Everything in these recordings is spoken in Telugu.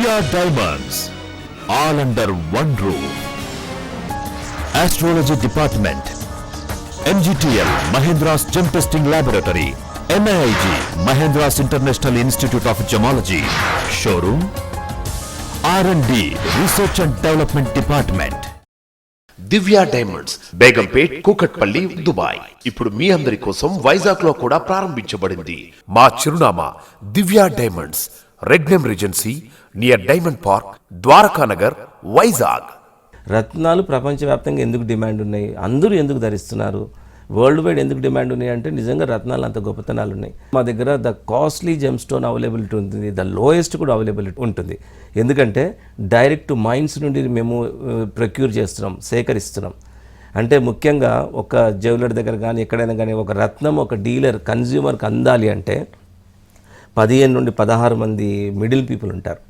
Divya Diamonds, all under one roof. Astrology Department, MGTL, Mahendra's Gem Testing Laboratory, MIIG, Mahendra's International Institute of Gemology, Showroom, R&D, Research and Development Department. Divya diamonds, Begumpet, Kukatpally, Dubai. ఇప్పుడు మీ అందరి కోసం వైజాగ్ లో కూడా ప్రారంభించబడింది. మా చిరునామా Divya diamonds, Regnum regency, near diamond park, Dwarakanagar, Vizag. రత్నాలు ప్రపంచవ్యాప్తంగా ఎందుకు డిమాండ్ ఉన్నాయి, అందరూ ఎందుకు ధరిస్తున్నారు, వరల్డ్ వైడ్ ఎందుకు డిమాండ్ ఉన్నాయి అంటే నిజంగా రత్నాలు అంత గొప్పతనాలు ఉన్నాయి. మా దగ్గర the costly gem stone availability ఉంటుంది, ద లోయెస్ట్ కూడా అవైలబిలిటీ ఉంటుంది. ఎందుకంటే డైరెక్ట్ మైన్స్ నుండి మేము ప్రొక్యూర్ చేస్తున్నాం, సేకరిస్తున్నాం. అంటే ముఖ్యంగా ఒక జ్యువెలర్ దగ్గర కానీ ఎక్కడైనా కానీ ఒక రత్నం ఒక డీలర్ కన్జ్యూమర్కి అందాలి అంటే 15 నుండి 16 మంది మిడిల్ పీపుల్ ఉంటారు.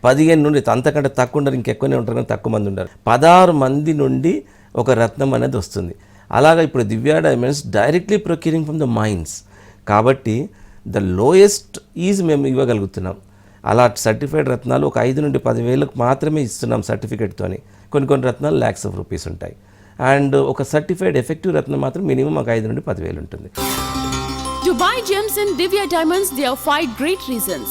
15 నుండి అంతకంటే తక్కువ ఉండరు, ఇంకెక్కువనే ఉంటారు కానీ తక్కువ మంది ఉంటారు. 16 మంది నుండి ఒక రత్నం అనేది వస్తుంది. అలాగా ఇప్పుడు Divya diamonds directly procuring from the mines కాబట్టి ద లోయెస్ట్ ఈజ్ మేము ఇవ్వగలుగుతున్నాం. అలా సర్టిఫైడ్ రత్నాలు ఒక 5 నుండి 10 వేలకు మాత్రమే ఇస్తున్నాం సర్టిఫికేట్తోని. కొన్ని రత్నాలు lakhs of rupees ఉంటాయి. అండ్ ఒక సర్టిఫైడ్ ఎఫెక్టివ్ రత్నం మాత్రం మినిమం మాకు 5 నుండి 10 వేలు ఉంటుంది. To buy gems in Divya Diamonds, there are 5 great reasons.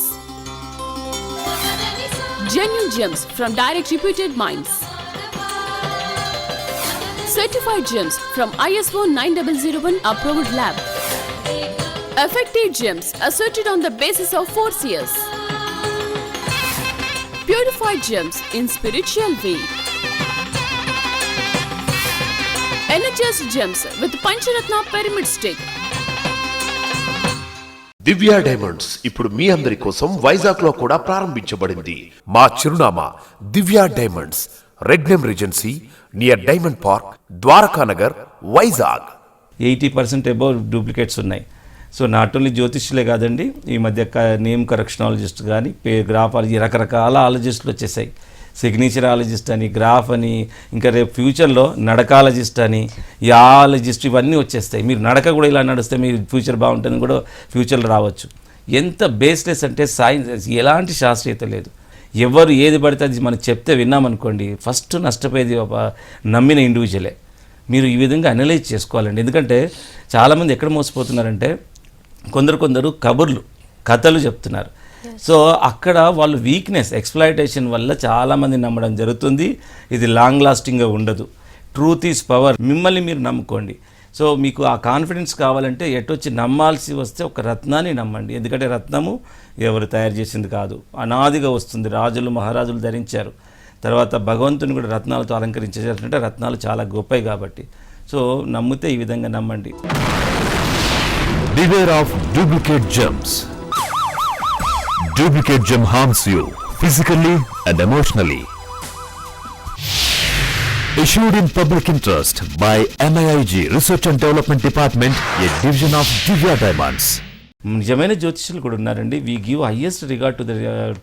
Genuine gems from direct reputed mines. Certified gems from ISO 9001 approved lab. Effective gems asserted on the basis of 4 C's. Purified gems in spiritual way. Energized gems with Pancharatna pyramid stick. Divya diamonds ఇప్పుడు మీ అందరి కోసం వైజాగ్ లో కూడా ప్రారంభించబడింది. మా చిరునామా Divya diamonds, Regnum regency, near diamond park, Dwarakanagar, Vizag. 80% above duplicates ఉన్నాయి. సో నాట్ ఓన్లీ జ్యోతిష్యులే కాదండి, ఈ మధ్య నేమ్ కరెక్షనాలజిస్ట్ కానీ గ్రాఫాలజీ రకరకాల ఆలజిస్టులు వచ్చేసాయి. సిగ్నేచరాలజిస్ట్ అని, గ్రాఫ్ అని, ఇంకా రేపు ఫ్యూచర్లో నడకాలజిస్ట్ అని, యాలజిస్ట్ ఇవన్నీ వచ్చేస్తాయి. మీరు నడక కూడా ఇలా నడిస్తే మీ ఫ్యూచర్ బాగుంటుంది కూడా ఫ్యూచర్లో రావచ్చు. ఎంత బేస్లెస్ అంటే సైన్స్, ఎలాంటి శాస్త్రీయత లేదు. ఎవరు ఏది పడితే అది మనం చెప్తే విన్నామనుకోండి ఫస్ట్ నష్టపోయేది నమ్మిన ఇండివిజువలే. మీరు ఈ విధంగా అనలైజ్ చేసుకోవాలండి. ఎందుకంటే చాలామంది ఎక్కడ మోసపోతున్నారంటే కొందరు కథలు చెప్తున్నారు. సో అక్కడ వాళ్ళు వీక్నెస్ ఎక్స్‌ప్లాయిటేషన్ వల్ల చాలామంది నమ్మడం జరుగుతుంది. ఇది లాంగ్ లాస్టింగ్గా ఉండదు. Truth is power. మిమ్మల్ని మీరు నమ్ముకోండి. సో మీకు ఆ కాన్ఫిడెన్స్ కావాలంటే ఎటొచ్చి నమ్మాల్సి వస్తే ఒక రత్నాన్ని నమ్మండి. ఎందుకంటే రత్నము ఎవరు తయారు చేసింది కాదు, అనాదిగా వస్తుంది. రాజులు మహారాజులు ధరించారు. తర్వాత భగవంతుని కూడా రత్నాలతో అలంకరించేటంటే రత్నాలు చాలా గొప్పవి కాబట్టి. సో నమ్మితే ఈ విధంగా నమ్మండి. Beware of duplicate gems. Duplicate gem harms you physically and emotionally. Issued in public interest by MIIG, Research and Development Department, a division of Divya Diamonds. నిజమైన జ్యోతిష్యులు కూడా ఉన్నారండి. We give highest regard to the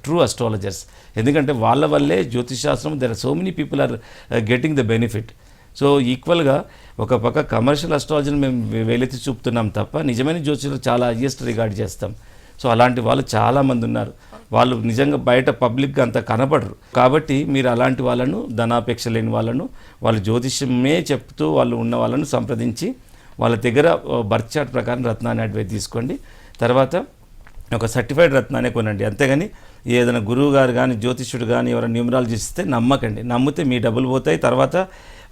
true astrologers. ఎందుకంటే వాళ్ళ వల్లే జ్యోతిష్ శాస్త్రం there are so many people are getting the benefit. So ఈక్వల్గా ఒక పక్క కమర్షియల్ అస్ట్రాలజీని మేము వేలెత్తి చూపుతున్నాం తప్ప నిజమైన జ్యోతిష్యులు చాలా హైయెస్ట్ రిగార్డ్ చేస్తాం. సో అలాంటి వాళ్ళు చాలామంది ఉన్నారు. వాళ్ళు నిజంగా బయట పబ్లిక్గా అంత కనపడరు. కాబట్టి మీరు అలాంటి వాళ్ళను, ధనాపేక్ష లేని వాళ్ళను, వాళ్ళు జ్యోతిష్యమే చెప్తూ వాళ్ళు ఉన్న వాళ్ళను సంప్రదించి వాళ్ళ దగ్గర బర్త్ చార్ట్ ప్రకారం రత్నాన్ని అడ్వైస్ తీసుకోండి. తర్వాత ఒక సర్టిఫైడ్ రత్నాన్ని కొనండి. అంతేగాని ఏదైనా గురువు గారు కానీ జ్యోతిష్యుడు కానీ ఎవరైనా న్యూమరాలజిస్ట్ ఇస్తే నమ్మకండి. నమ్మితే మీ డబ్బులు పోతాయి. తర్వాత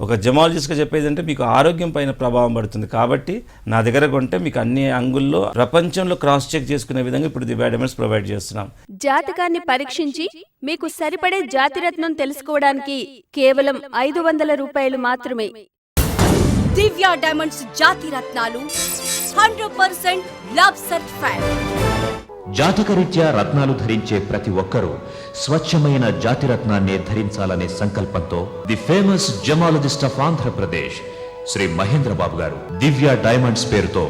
ఒక జమాలజిస్ట్గా చెప్పేది అంటే మీకు ఆరోగ్యం పైన ప్రభావం పడుతుంది. కాబట్టి నా దగ్గర కొంటే మీకు అన్ని అంగుల్లో ప్రపంచంలో క్రాస్ చెక్ చేసుకునే విధంగా ఇప్పుడు దివ్య డైమండ్స్ ప్రొవైడ్ చేస్తున్నాం. జాతకాన్ని పరీక్షించి మీకు సరిపడే జాతిరత్నం తెలుసుకోవడానికి కేవలం 500 రూపాయలు మాత్రమే. దివ్య డైమండ్స్ జాతి రత్నాలు 100% ల్యాబ్ సర్టిఫైడ్. జాతకరీత్యా రత్నాలు ధరించే ప్రతి ఒక్కరూ స్వచ్ఛమైన జాతిరత్నాన్నే ధరించాలనే సంకల్పంతో the famous gemologist of Andhra Pradesh Shri Mahendra Babu garu Divya diamonds పేరుతో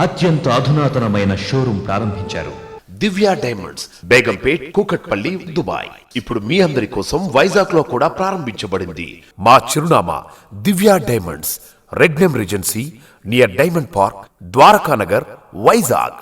అత్యంత అధునాతనమైన షోరూం ప్రారంభించారు. Divya diamonds, Begumpet, Kukatpally, Dubai. ఇప్పుడు మీ అందరి కోసం వైజాగ్ లో కూడా ప్రారంభించబడింది. మా చిరునామా Divya diamonds, Regnum regency, near diamond park, Dwarakanagar, Vizag.